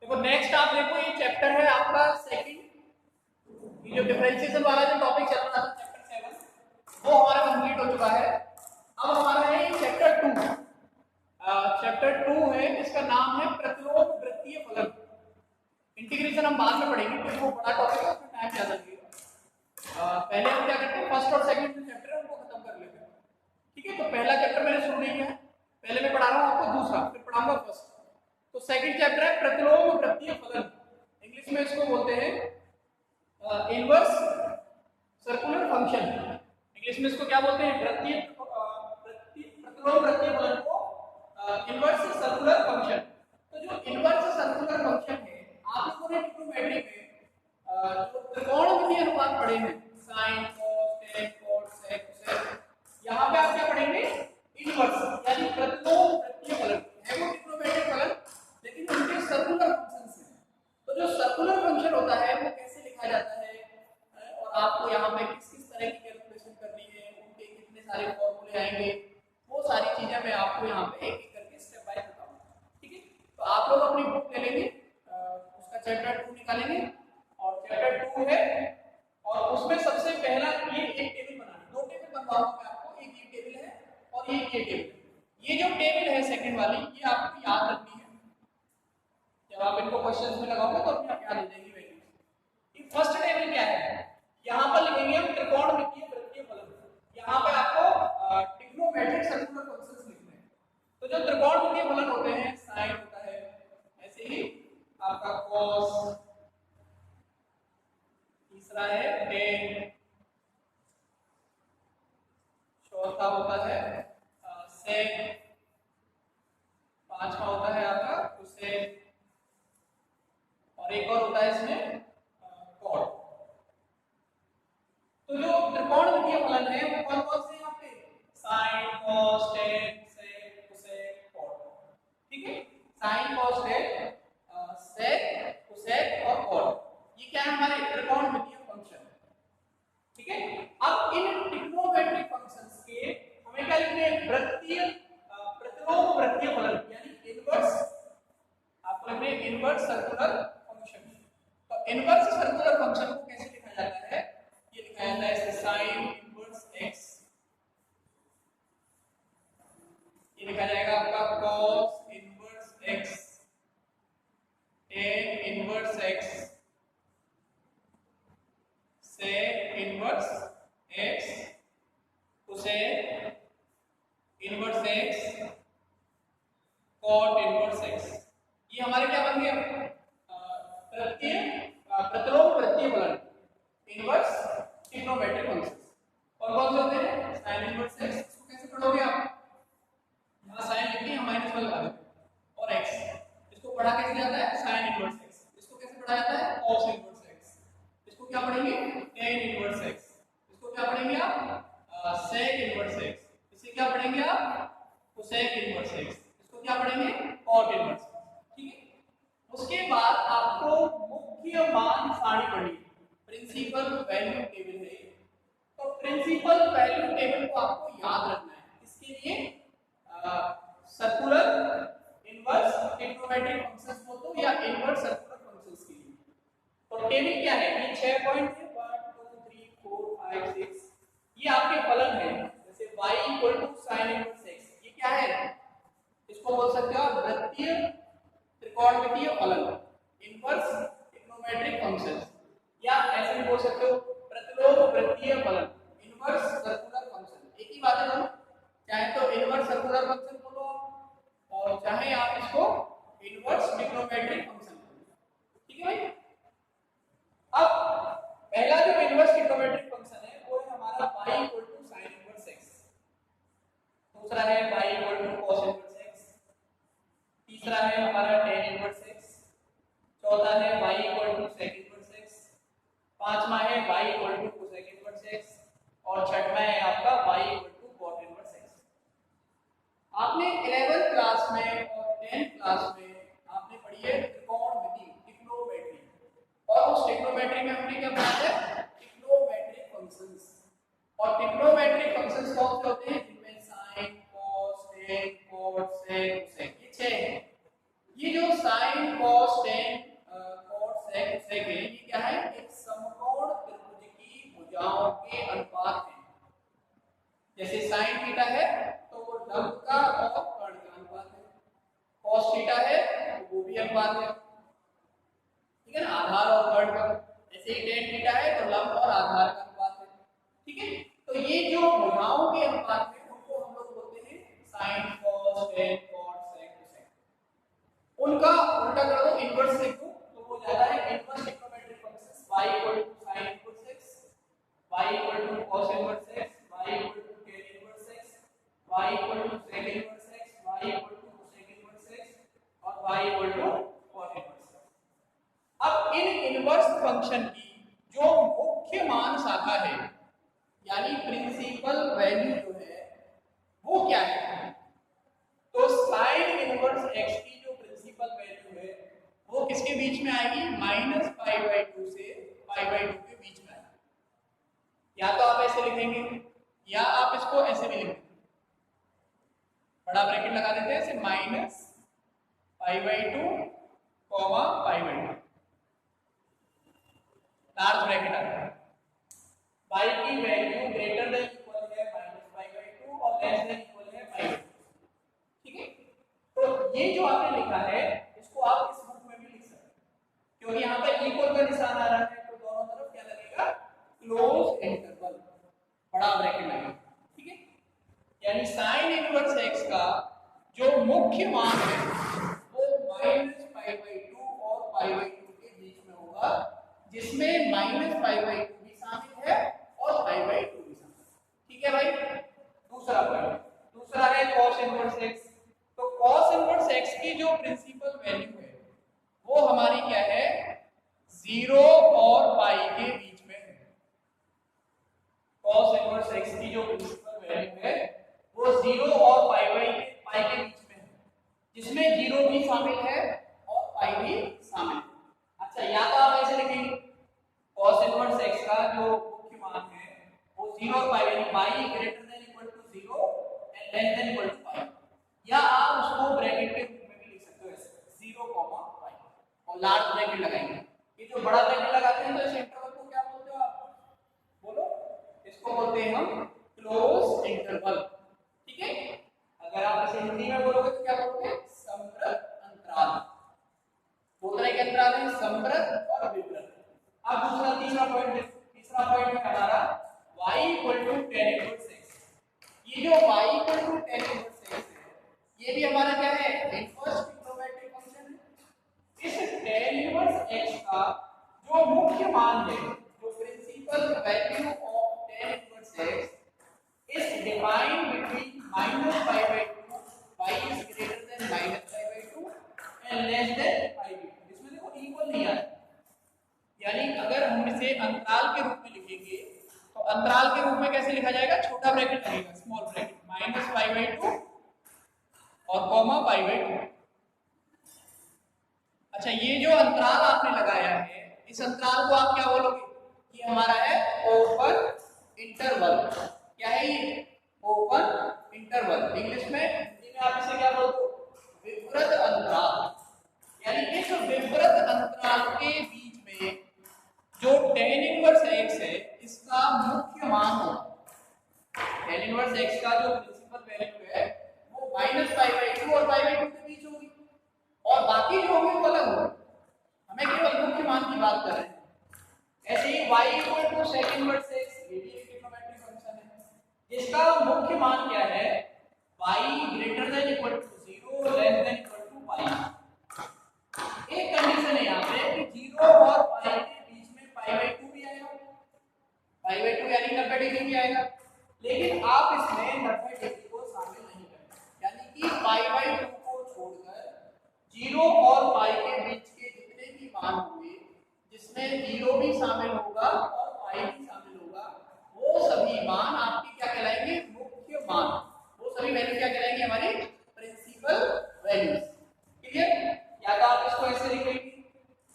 देखो नेक्स्ट आप देखो, ये चैप्टर है आपका सेकंड, ये जो डिफरेंशिएशन वाला जो टॉपिक चल रहा था चैप्टर 7 वो हमारा कंप्लीट हो चुका है। अब हमारा है चैप्टर 2। चैप्टर 2 है, इसका नाम है प्रतिलोम वृत्तीय फलन। इंटीग्रेशन हम बाद में पढ़ेंगे क्योंकि वो बड़ा टॉपिक है, उसमें टाइम ज्यादा लगेगा। पहले हम क्या करते हैं, फर्स्ट और सेकंड जो चैप्टर है उनको खत्म कर लेते हैं। ठीक है, तो पहला चैप्टर मैंने शुरू नहीं किया है, पहले मैं पढ़ा रहा हूँ आपको दूसरा, फिर पढ़ाऊंगा फर्स्ट। तो सेकंड चैप्टर है प्रतिलोम वृत्तीय फलन, इंग्लिश में इसको बोलते हैं इनवर्स सर्कुलर फंक्शन। इंग्लिश में इसको क्या बोलते हैं, प्रतिलोम वृत्तीय फलन को इनवर्स सर्कुलर फंक्शन। तो जो इनवर्स सर्कुलर फंक्शन है, आप लोगों ने ट्रिग्नोमेट्री में जो त्रिकोणमितीय अनुपात पढ़े हैं, sign cos tan cos sec cosec, यहाँ पे आप क्या पढ़ेंगे, इनवर्स यानी प्रतिलोम वृत्तीय फलन है वो ट्रिग्नोमेट्रिक फलन, लेकिन उनके सर्कुलर फंक्शंस हैं। तो जो सर्कुलर फंक्शन होता है वो कैसे लिखा जाता है और आपको यहाँ पे किस किस तरह की कैलकुलेशन करनी है, उनके कितने सारे फॉर्मूले आएंगे, वो सारी चीजें मैं आपको यहाँ पे एक एक करके स्टेप बाय बताऊंगा। ठीक है, तो आप लोग अपनी बुक ले लेंगे, उसका चैप्टर 2 निकालेंगे और चैप्टर 2 है और उसमें सबसे पहला ये एक टेबल बनाना, दो टेबल बनवाऊंगा मैं आपको, एक ये टेबल है और एक ये टेबल। ये जो टेबल है सेकंड वाली, ये आपको याद रखनी है, जब आप इनको क्वेश्चंस में लगाओगे तो अपने आप याद हो जाएगी वैल्यूज। ये फर्स्ट टेबल क्या है, यहाँ पर लिखेंगे हम त्रिकोणमितीय वृत्तीय फलन। यहाँ पे आपको ट्रिग्नोमेट्रिक सर्कुलर फंक्शंस लिखने हैं। तो जो त्रिकोणमितीय फलन होते हैं, साइन होता है, ऐसे ही आपका cos, तीसरा है tan, चौथा होता है sec, पांचवा होता है आपका cosec, और एक और होता है इसमें cot। तो जो त्रिकोणमितीय फलन है वो कौन कौन से यहाँ पे, sin cos tan sec cosec cot। ठीक है, sin cos tan sec cosec और cot, ये क्या है हमारे त्रिकोणमितीय फंक्शन। ठीक है, अब इन ट्रिग्नोमेट्रिक फंक्शंस के हमें क्या लिखने हैं, वृत्तीय प्रतिलोम वृत्तीय फलन यानी इनवर्स, आपको लिखने हैं इनवर्स सर्कुलर फंक्शन। तो इनवर्स सर्कुलर फंक्शन को कैसे लिखा जाता है, ये लिखा जाता है ऐसे sin इनवर्स x, ये लिखा जाएगा आपका cos inverse x, tan inverse x, sec inverse x, cosec inverse x, cot inverse x। ये हमारे क्या बन गया, प्रतिलोम वृत्तीय फलन इनवर्स ट्रिग्नोमेट्रिक फंक्शंस। और कौन से होते हैं, sin इनवर्स x, इसको कैसे पढ़ोगे आप, यहाँ sin लिखते हैं -1 लगा देते हैं, और x इसको पढ़ा कैसे जाता है, sin इनवर्स x, इसको कैसे पढ़ा जाता है, cos इनवर्स x, इसको क्या पढ़ेंगे, tan इनवर्स x, इसको क्या पढ़ेंगे आप, sec इनवर्स x, इसे क्या पढ़ेंगे आप, cosec इनवर्स x, इसको क्या पढ़ेंगे, cot इनवर्स। ठीक है, उसके बाद आपको मुख्य मान सारणी पढ़नी है, प्रिंसिपल वैल्यू टेबल है। तो प्रिंसिपल वैल्यू टेबल को आपको याद रखना है, इसके लिए सर्कुलर इनवर्स ट्रिग्नोमेट्रिक फंक्शंस को तो या इनवर्स सर्कुलर फंक्शंस के लिए। तो टेबल क्या है, ये 6 पॉइंट है, 1 2 3 4 5 6, ये आपके फलन है। जैसे y sin इनवर्स x, ये क्या है, इसको बोल सकते हो आप वृत्तीय त्रिकोणमितीय फलन, इनवर्स ट्रिग्नोमेट्रिक फंक्शंस, या ऐसे भी बोल सकते हो प्रतिलोम वृत्तीय फलन, इनवर्स सर्कुलर फंक्शन। एक ही बात है दोनों, चाहे तो इनवर्स सर्कुलर फंक्शन बोलो और चाहे आप इसको इनवर्स ट्रिग्नोमेट्रिक फंक्शन बोलो। ठीक है भाई, अब पहला जो इनवर्स ट्रिग्नोमेट्रिक फंक्शन है वो है हमारा y sin इनवर्स x, दूसरा है y cos इनवर्स x, तीसरा है हमारा tan इनवर्स x, चौथा है y sec इनवर्स x, पांचवा है y cosec इनवर्स x, और छठवां है आपका y cot इनवर्स x। आपने 11th क्लास में और 10th क्लास में आपने पढ़ी है त्रिकोणमिति, ट्रिग्नोमेट्री, और उस ट्रिग्नोमेट्री में हमने क्या पढ़ा है, ट्रिग्नोमेट्रिक फंक्शंस। और ट्रिग्नोमेट्रिक फंक्शंस कौन से होते हैं, जिनमें sin cos tan cot sec cosec, ये 6 हैं। ये जो sin cos tan ध्रुव का और कर्ण का अनुपात है। cos थीटा है तो वो भी अनुपात है, ठीक है ना, आधार और कर्ण का। जैसे ही tan थीटा है तो लंब और आधार का अनुपात है, ठीक है। तो ये जो भुजाओं के अनुपात है उनको हम लोग बोलते हैं sin cos tan cot sec cosec। उनका उल्टा कर दो, इनवर्स लिख दो तो वो ज्यादा है inverse trigonometric functions y sin inverse x, y cos inverse x, y tan inverse x, y sec inverse x, y cosec inverse x और y cot इनवर्स x। अब इन इनवर्स फंक्शन की जो मुख्य मान शाखा है यानी प्रिंसिपल वैल्यू जो है वो क्या है, तो sin इनवर्स x की जो प्रिंसिपल वैल्यू है वो किसके बीच में आएगी, -π/2 से π/2 के बीच में आएगी। या तो आप ऐसे लिखेंगे या आप इसको ऐसे भी लिखेंगे, बड़ा ब्रैकेट लगा देते हैं ऐसे -π/2, π/2, लार्ज ब्रैकेट आता है। y की वैल्यू ग्रेटर देन इक्वल है -π/2 और लेस देन इक्वल है π/2, ठीक है। तो ये जो आपने लिखा है इसको आप इस रूप में भी लिख सकते हैं, क्योंकि यहाँ पे इक्वल का निशान आ रहा है तो दोनों तरफ क्या लगेगा, क्लोज इंटरवल, बड़ा ब्रैकेट लगेगा, ठीक है। यानी sin इनवर्स x का जो मुख्य मान है वो -π/2 और π/2 के बीच में होगा, जिसमें -π/2 भी शामिल है और π/2 भी शामिल है, ठीक है भाई। दूसरा पॉइंट, दूसरा है cos इनवर्स x। तो cos इनवर्स x की जो प्रिंसिपल वैल्यू है वो हमारी क्या है, 0 और पाई के बीच में है। cos इनवर्स x की जो प्रिंसिपल वैल्यू है वो 0 और पाई के बीच में है, जिसमें 0 भी शामिल है और पाई भी शामिल है। अच्छा, या तो आप ऐसे लिखेंगे cos इनवर्स x का जो मुख्य मान है वो 0 और पाई यानी pi greater than equal to 0 and less than equal to pi, या आप उसको ब्रैकेट के रूप में भी लिख सकते हो ऐसे 0, पाई और लार्ज ब्रैकेट लगाएंगे। ये जो बड़ा ब्रैकेट लगाते हैं तो इस इंटरवल को क्या बोलते हो आप, बोलो, इसको बोलते हैं हम क्लोज इंटरवल, ठीक है। अगर आप इसे हिंदी में बोलोगे तो क्या बोलोगे, समृद्ध अंतराल। दो तरह के अंतराल हैं, समृद्ध और विवृद्ध। अब दूसरा तीसरा पॉइंट है हमारा y tan इनवर्स x। ये जो y tan इनवर्स x है ये भी हमारा क्या है, इनवर्स ट्रिग्नोमेट्रिक फंक्शन है। इस tan इनवर्स x का जो मुख्य मान है, जो principal value of tan inverse x is defined between -π/2, y is greater than -π/2 and less than π/2। इसमें देखो इक्वल नहीं आ रहा, यानी अगर हम इसे अंतराल के रूप में लिखेंगे तो अंतराल के रूप में कैसे लिखा जाएगा, छोटा ब्रैकेट लगेगा, स्मॉल ब्रैकेट, -π/2 और π/2। अच्छा, ये जो अंतराल आपने लगाया है इस अंतराल को आप क्या बोलोगे, ये हमारा है ओपन इंटरवल। क्या है ये, ओपन इंटरवल। इंग्लिश में, हिंदी में आप इसे क्या बोलते हो, विवृत अंतराल। यानी इस विवृत अंतराल के बीच में जो tan इनवर्स x है इसका मुख्य मान होगा। tan इनवर्स x का जो प्रिंसिपल वैल्यू है वो -π/2 और π/2 के बीच होगी, और बाकी जो होंगे वो अलग होंगे। हमें केवल मुख्य मान की बात कर रहे हैं। ऐसे ही y sec इनवर्स x, ये भी एक ट्रिग्नोमेट्रिक फंक्शन है जिसका मुख्य मान क्या है, y greater than equal to 0 less than equal to पाई। एक कंडीशन है यहाँ पे कि 0 और पाई के बीच में π/2 भी आएगा, π/2 यानी 90 डिग्री भी आएगा, लेकिन आप इसमें 90 डिग्री को शामिल नहीं करेंगे, यानी कि π/2 को छोड़कर 0 और पाई के बीच के जितने भी मान होंगे जिसमें 0 भी शामिल होगा और पाई भी शामिल होगा, वो सभी मान आपके क्या कहलाएंगे, मुख्य मान। वो सभी वैल्यू क्या कहलाएंगे, हमारी प्रिंसिपल वैल्यूज। क्लियर। या तो आप इसको ऐसे लिखेंगे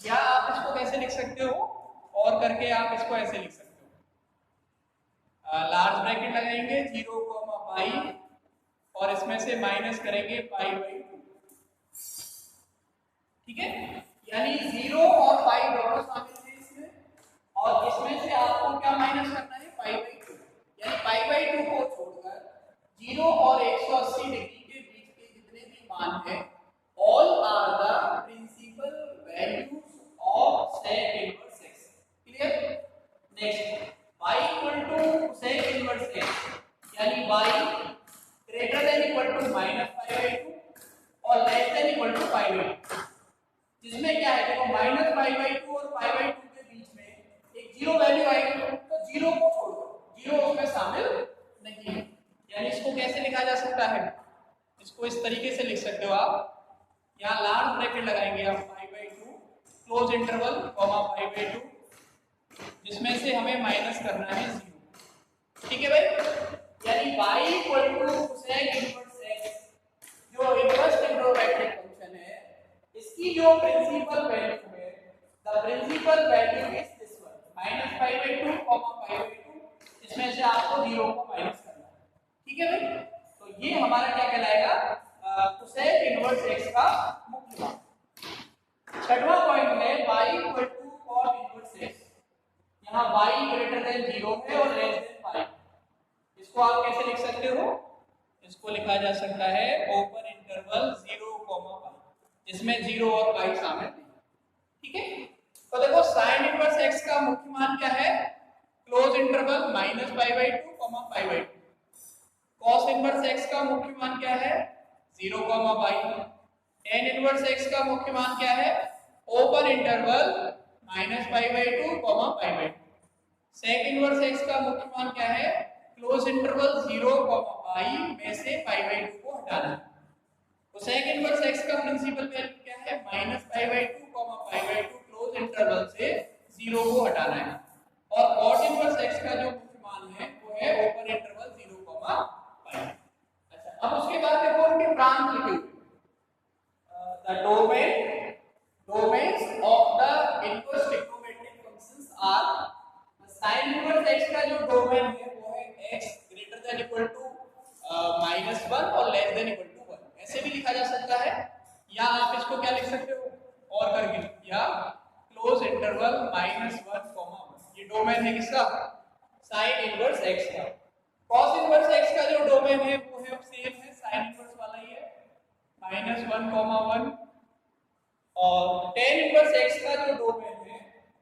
या आप इसको कैसे लिख सकते हो, और करके आप इसको ऐसे लिख सकते हो, लार्ज ब्रैकेट लगाएंगे 0, पाई और इसमें से माइनस करेंगे π/2, ठीक है। यानी 0 और पाई दोनों शामिल हैं इसमें, और इसमें से आपको क्या माइनस करना है, π/2। यानी π/2 को छोड़कर 0 और 180 डिग्री के बीच के जितने भी मान हैं all are the principal values of sec inverse x। Clear? Next y equal to sec inverse x यानी y greater than equal to -5/2 और लेस देन इक्वल टू 5/2, जिसमें क्या है देखो -5/2 और 5/2 के बीच में एक जीरो वैल्यू आएगी, तो जीरो को छोड़ दो, जीरो उसमें शामिल नहीं है। यानी इसको कैसे लिखा जा सकता है, इसको इस तरीके से लिख सकते हो आप, यहाँ लार्ज ब्रैकेट लगाएंगे आप 5/2 क्लोज इंटरवल कॉमा 5/2, जिसमें से हमें माइनस करना है 0। ठीक है भाई, यानी y equal to sec inverse x जो इनवर्स ट्रिग्नोमेट्रिक फंक्शन है, इसकी जो प्रिंसिपल वैल्यू है, the principal value is this one -5/2 5/2, इसमें से आपको 0 को माइनस करना है। ठीक है भाई, तो ये हमारा क्या कहलाएगा, sec इनवर्स x का मुख्य मान। छठवां पॉइंट है y equal to cot inverse x। यहाँ y ग्रेटर देन 0 है और लेस देन 5। इसको आप कैसे लिख सकते हो, इसको लिखा जा सकता है ओपन इंटरवल 0, 5, जिसमें 0 और 5 शामिल नहीं। ठीक है, तो देखो sin इनवर्स x का मुख्य मान क्या है, close interval -5/2 5/2। cos inverse x का मुख्य मान क्या है, 0, पाई। tan इनवर्स x का मुख्य मान क्या है, open interval -5/2 5/2। sec inverse x का मुख्य मान क्या है, क्लोज इंटरवल 0, पाई में से 5/2 को हटाना है। तो sec इनवर्स x का प्रिंसिपल वैल्यू क्या है, -5/2 5/2 क्लोज इंटरवल से 0 को हटाना है। और cot इनवर्स x का जो मुख्य मान है वो है ओपन इंटरवल 0, पाई। अच्छा, अब उसके बाद देखो उनके प्रांत लिखे हुए, the domains of the inverse trigonometric functions are, sin inverse x का जो डोमेन है वो है x greater than equal to -1 और लेस देन इक्वल टू 1। ऐसे भी लिखा जा सकता है, या आप इसको क्या लिख सकते हो और करके, या क्लोज इंटरवल -1, 1। ये डोमेन है किसका, sin इनवर्स x का। cos इनवर्स x का जो डोमेन है वो है सेम है, sin इनवर्स वाला ही है, -1, 1। और tan इनवर्स x का जो डोमेन है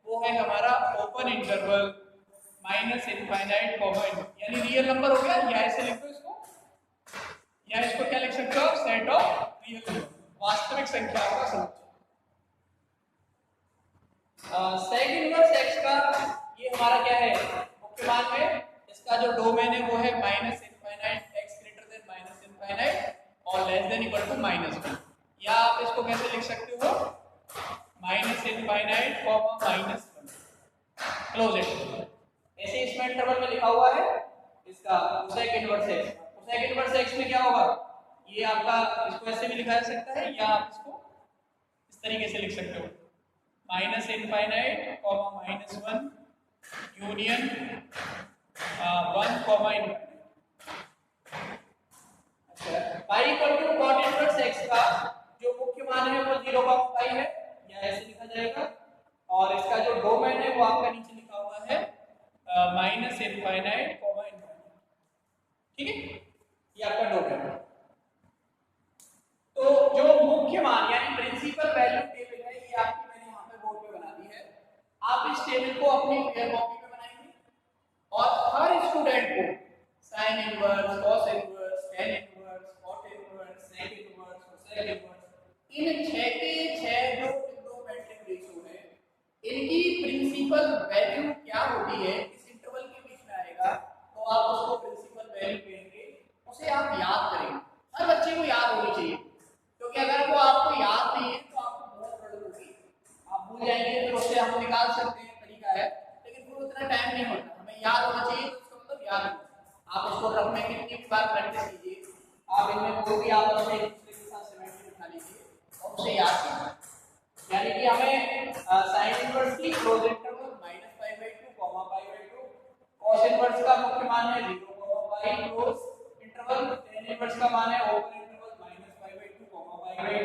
वो है हमारा ओपन इंटरवल -∞, यानी रियल नंबर हो गया, या ऐसे लिखो इसको, या इसको क्या लिख सकते हो, सेट ऑफ रियल नंबर, वास्तविक संख्याओं का समुच्चय। sec इनवर्स x का ये हमारा क्या है, मुख्य मान है, इसका जो डोमेन है वो है -∞, x ग्रेटर देन -∞ और लेस देन इक्वल टू -1। या आप इसको कैसे लिख सकते हो, -∞, -1 क्लोज इंटरवल, ऐसे इसमें इंटरवल में लिखा हुआ है इसका sec inverse x। sec inverse x में क्या होगा, ये आपका, इसको ऐसे भी लिखा जा सकता है, या आप इसको इस तरीके से लिख सकते हो, -∞, -1 यूनियन 1, ∞। अच्छा, y equal to cot inverse x का जो मुख्य मान है वो 0, पाई है, या ऐसे लिखा जाएगा। और इसका जो डोमेन है वो आपका नीचे लिखा हुआ है -∞, ठीक है, ये आपका डोमेन है। तो जो मुख्य मान यानी प्रिंसिपल वैल्यू टेबल है, ये आपकी मैंने यहाँ पे बोर्ड पे बना दी है। आप इस टेबल को अपनी फेयर कॉपी पे बनाएंगे और हर स्टूडेंट को sin inverse, cos inverse, tan inverse, cot inverse, sec inverse, cosec inverse, इन 6 के 6 जो ट्रिग्नोमेट्रिक रेशियो है, इनकी प्रिंसिपल वैल्यू क्या होती है, इस इंटरवल के बीच में आएगा, तो आप उसको प्रिंसिपल वैल्यू कहेंगे, उसे आप याद करेंगे। हर बच्चे को याद होनी चाहिए, क्योंकि अगर वो आपको याद नहीं है तो आपको बहुत प्रॉब्लम होगी, आप भूल जाएंगे। फिर उससे हम निकाल सकते हैं, तरीका है, लेकिन फिर उतना टाइम नहीं होता। हमें याद होना चाहिए, तो उसका मतलब याद होना। आप इसको रफ में कितनी बार प्रैक्टिस कीजिए, आप इनमें कोई भी आप अपने एक दूसरे के साथ सिमेट्री बिठा लीजिए और उसे याद कीजिए। यानी कि हमें sin इनवर्स की क्लोज इंटरवल -5/2 5/2, cos इनवर्स का मुख्य मान है 0, पाई क्लोज इंटरवल, tan इनवर्स का मान है open interval -5/2 5/2,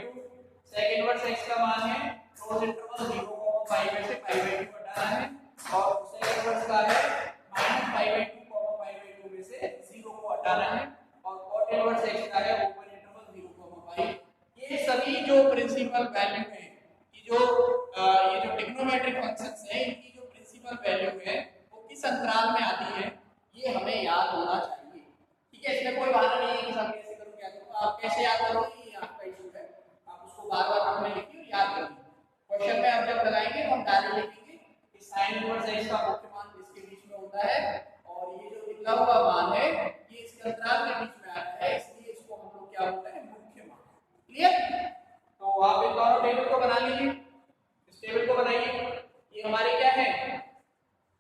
sec inverse x का मान है क्लोज इंटरवल 0, पाई में से π/2 हटाना है, और cosec इनवर्स का है -π/2 5/2 में से 0 को हटाना है, और और इनवर्स x का है ओपन इंटरवल 0,5। ये सभी जो प्रिंसिपल वैल्यू है, ये जो ट्रिग्नोमेट्रिक फंक्शंस है, इनकी जो प्रिंसिपल वैल्यू है वो किस अंतराल में आती है, ये हमें याद होना चाहिए। ठीक है, इसमें कोई बहाना नहीं है कि सब कैसे करूं क्या करूं, आप कैसे याद करोगे ये आपका इशू है, आप उसको बार बार अपने लिखिए और याद करिए। क्वेश्चन में हम जब लगाएंगे तो हम डायरेक्ट लिखेंगे कि sin इनवर्स x का मुख्य मान इसके बीच में होता है और ये जो निकला हुआ मान है ये इसके अंतराल के बीच में आता है, इसलिए इसको हम लोग क्या बोलते हैं, मुख्य मान। क्लियर? तो आप इन दोनों टेबल को बना लीजिए, इस टेबल को बनाइए। ये हमारे क्या है,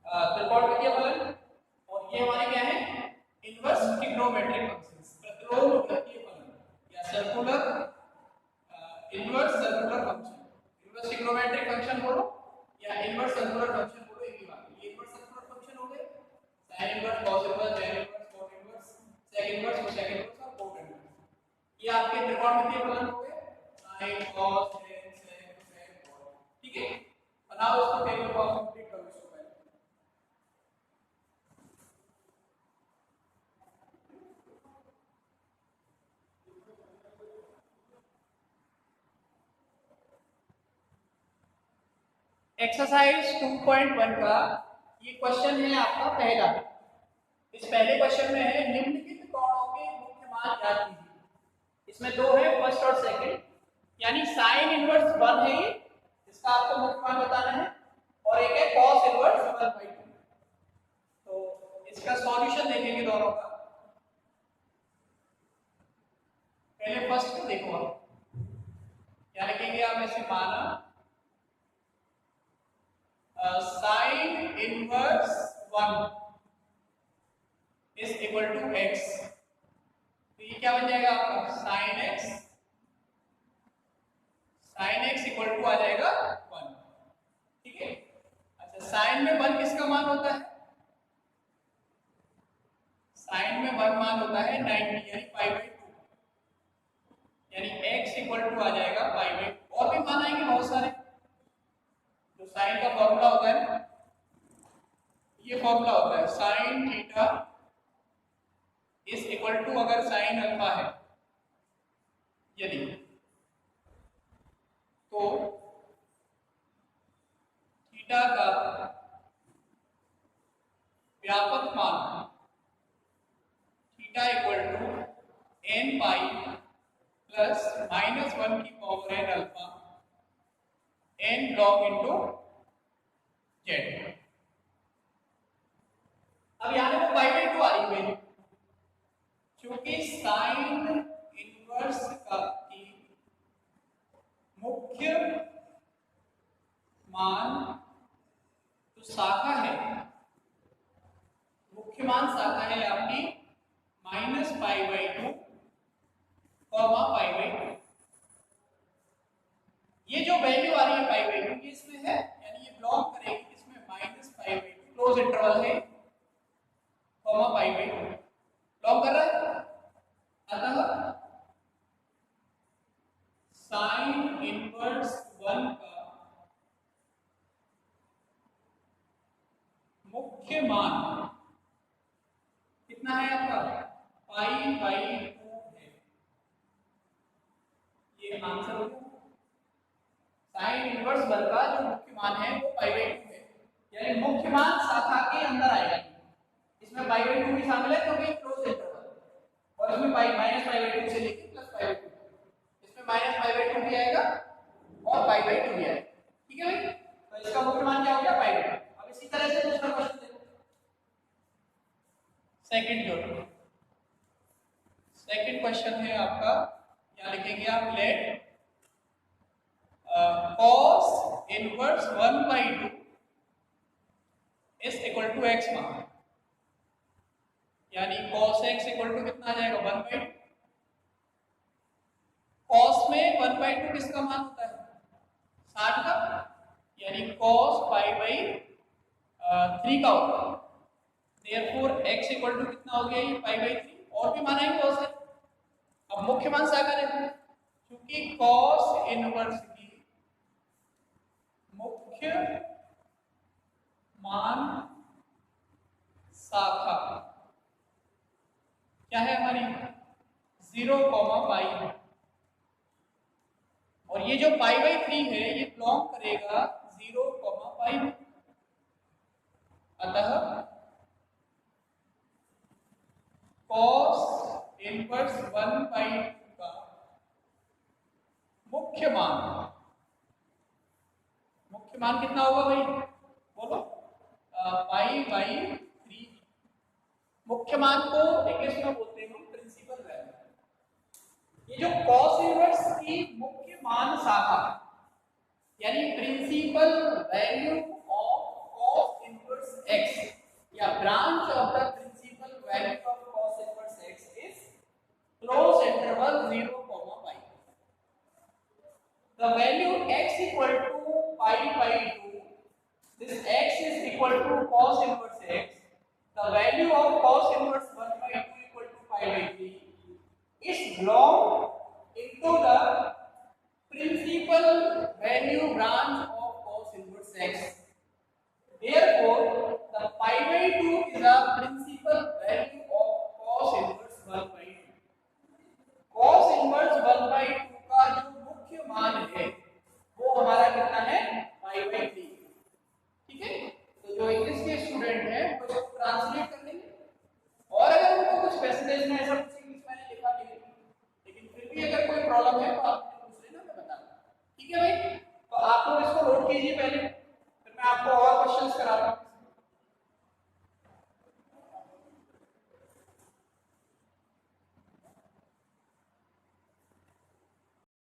त्रिकोणमितीय फलन, और ये हमारे क्या है, इनवर्स ट्रिग्नोमेट्रिक फंक्शंस, प्रतिलोमवितीय फलन या circular inverse circular function. Inverse trigonometric function बोलो या इनवर्स सर्कुलर फंक्शन बोलो, एक ही बात है। ये इनवर्स सर्कुलर फंक्शन हो गए, sin inverse, cos inverse, tan inverse, cot inverse, sec inverse, cosec inverse और cot इनवर्स। ये आपके त्रिकोणमितीय फलन हो गए, sin cos tan sec cosec cot। ठीक है, बनाओ इसको, टेबल को आप कंप्लीट करो इसको पहले। एक्सरसाइज 2.1 का ये क्वेश्चन है आपका पहला। इस पहले क्वेश्चन में है निम्नलिखित कोणों के मुख्य मान ज्ञात कीजिए। इसमें दो है, फर्स्ट और सेकंड, यानी sin इनवर्स 1 है ये, इसका आपको मुख्य मान बताना है, और एक है cos इनवर्स 1/2। तो इसका सॉल्यूशन देखेंगे दोनों का। पहले फर्स्ट को देखो, आप क्या लिखेंगे, आप ऐसे माना sin inverse 1 is equal to x, तो ये क्या बन जाएगा आपका sin x इक्वल टू आ जाएगा 1। ठीक है, अच्छा sin में 1 किसका मान होता है, sin में 1 मान होता है 90 यानी π/2, यानी x इक्वल टू आ जाएगा π/2। और भी मान आएंगे बहुत सारे, जो sin का फॉर्मूला होता है, ये फॉर्मूला होता है sin theta is equal to, अगर sin अल्फा है यदि, तो थीटा का व्यापक मान theta equal to n pi plus -1 की power n alpha n log into z। अब यहाँ पे π/2 आ रही है, क्योंकि साइन इनवर्स का की मुख्य मान जो शाखा है, मुख्य मान शाखा है आपकी -π/2, π/2। ये जो वैल्यू आ रही है π/2 की इसमें है, यानी ये ब्लॉक करेगी, इसमें -π/2 क्लोज इंटरवल है, π/2 ब्लॉक कर रहा है। अतः साइन इनवर्स 1 का मुख्य मान कितना है आपका, π/2 है। ये आंसर हो गया। साइन इनवर्स 1 का जो मुख्य मान है वो π/2 है, यानी मुख्य मान शाखा के अंदर आएगा। इसमें π/2 भी शामिल है क्योंकि क्लोज इंटरवल, और इसमें -π/2 से लेके +π/2, इसमें -π/2 भी आएगा और π/2 भी आएगा। ठीक है भाई, तो इसका मुख्य मान क्या हो गया, π/2। अब इसी तरह से दूसरा क्वेश्चन देखो, सेकंड क्वेश्चन है आपका, क्या लिखेंगे आप, let cos inverse 1/2 is equal to x मान, यानी cos x इक्वल टू कितना आ जाएगा, 1/2। cos में 1/2 किसका मान होता है, 60 का, यानी cos π/3 का होगा। देयरफॉर x इक्वल टू कितना हो गया, ये π/3। और भी मान आएंगे बहुत सारे। अब मुख्य मान शाखा देखो, क्योंकि cos इनवर्स की मुख्य मान शाखा क्या है हमारी, 0, पाई, और ये जो π/3 है ये बिलोंग करेगा 0, पाई में। अतः cos इनवर्स 1/2 का मुख्य मान कितना होगा भाई, बोलो? π/3। मुख्य मान को इंग्लिश में बोलते हैं हम प्रिंसिपल वैल्यू। ये जो cos इनवर्स की मुख्य मान शाखा यानी principal value of cos inverse x या branch of the principal value of cos inverse x is close interval 0, pi. The value x equal to π/2, this x is equal to cos inverse x, the value of cos inverse 1/2 equal to π/3 is belong into the principal value branch of cos inverse x. Therefore, the π/2 is the principal value of cos inverse 1/2. cos inverse 1/2 का जो मुख्य मान है वो हमारा कितना है, π/3। ठीक है, तो जो इंग्लिश के स्टूडेंट हैं वो इसको ट्रांसलेट कर लेंगे, और अगर उनको कुछ पैसेज में ऐसा कुछ इंग्लिश मैंने लिखा नहीं है, लेकिन फिर भी अगर कोई प्रॉब्लम है तो आप मुझे पूछ लेना, मैं बता दूंगा। ठीक है भाई, तो आप लोग इसको नोट कीजिए पहले, फिर मैं आपको और क्वेश्चंस कराता हूं।